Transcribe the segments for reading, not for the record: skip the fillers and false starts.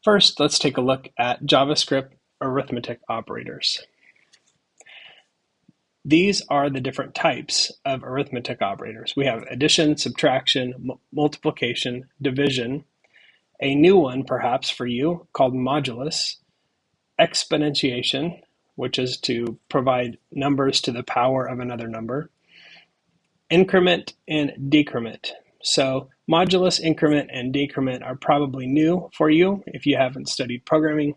First, let's take a look at JavaScript arithmetic operators. These are the different types of arithmetic operators. We have addition, subtraction, multiplication, division, a new one perhaps for you called modulus, exponentiation, which is to provide numbers to the power of another number, increment, and decrement. So modulus, increment, and decrement are probably new for you if you haven't studied programming,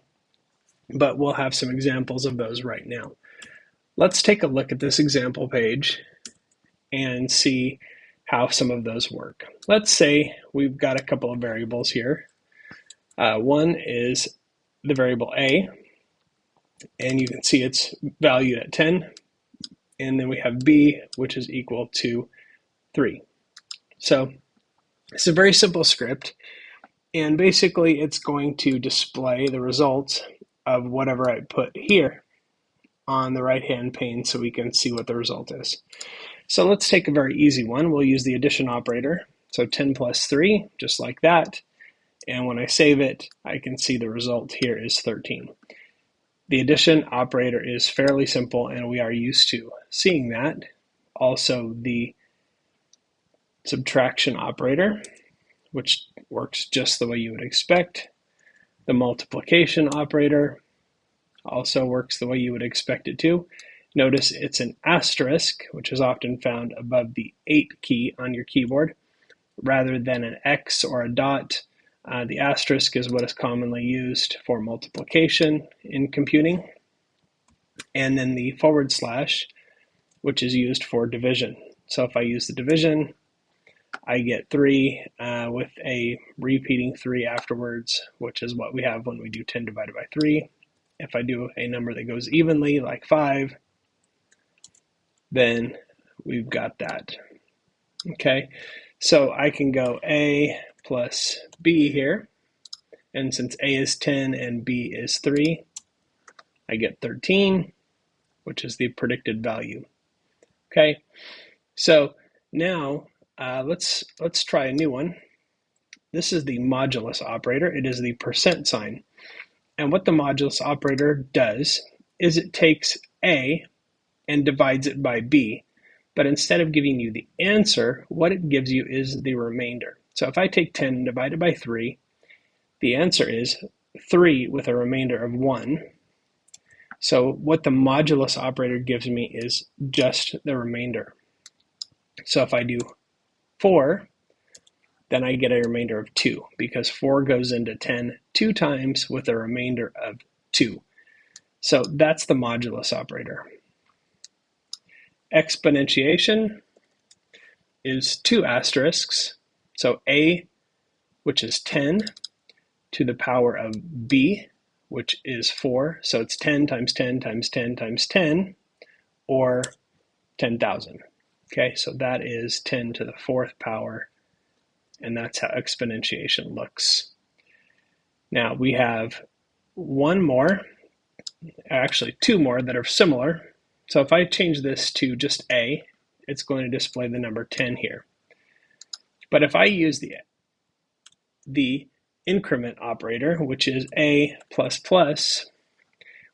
but we'll have some examples of those right now. Let's take a look at this example page and see how some of those work. Let's say we've got a couple of variables here. One is the variable a, and you can see it's valued at 10. And then we have b, which is equal to 3. So it's a very simple script. And basically, it's going to display the results of whatever I put here on the right-hand pane so we can see what the result is. So let's take a very easy one. We'll use the addition operator. So 10 plus 3, just like that. And when I save it, I can see the result here is 13. The addition operator is fairly simple, and we are used to seeing that. Also, the subtraction operator, which works just the way you would expect. The multiplication operator also works the way you would expect it to. Notice it's an asterisk, which is often found above the 8 key on your keyboard, rather than an X or a dot. The asterisk is what is commonly used for multiplication in computing. And then the /, which is used for division. So if I use the division, I get 3 with a repeating 3 afterwards, which is what we have when we do 10 divided by 3. If I do a number that goes evenly, like 5, then we've got that. Okay, so I can go a plus b here, and since a is 10 and b is 3, I get 13, which is the predicted value. Okay, so now let's try a new one. This is the modulus operator. It is the percent sign. And what the modulus operator does is it takes a and divides it by b. But instead of giving you the answer, what it gives you is the remainder. So if I take 10 and divide it by 3, the answer is 3 with a remainder of 1. So what the modulus operator gives me is just the remainder. So if I do 4, then I get a remainder of 2, because 4 goes into 10 2 times with a remainder of 2. So that's the modulus operator. Exponentiation is 2 asterisks. So a, which is 10, to the power of b, which is 4. So it's 10 times 10 times 10 times 10, or 10,000. Okay, so that is 10 to the 4th power, and that's how exponentiation looks. Now we have one more, actually 2 more that are similar. So if I change this to just a, it's going to display the number 10 here. But if I use the increment operator, which is a plus plus,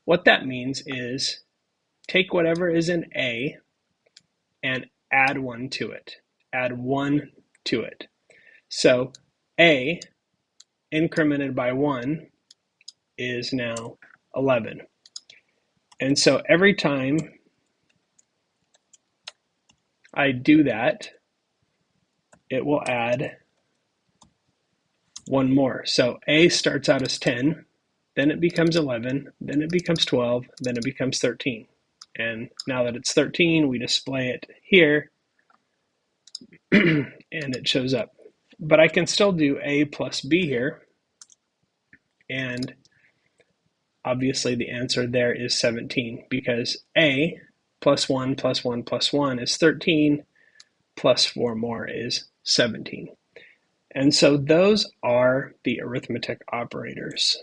what that means is take whatever is in a and add 1 to it. Add 1 to it. So a incremented by 1 is now 11. And so every time I do that, it will add 1 more. So a starts out as 10, then it becomes 11, then it becomes 12, then it becomes 13. And now that it's 13, we display it here, and it shows up. But I can still do a plus b here, and obviously the answer there is 17, because a plus 1 plus 1 plus 1 is 13, plus 4 more is 17. And so those are the arithmetic operators.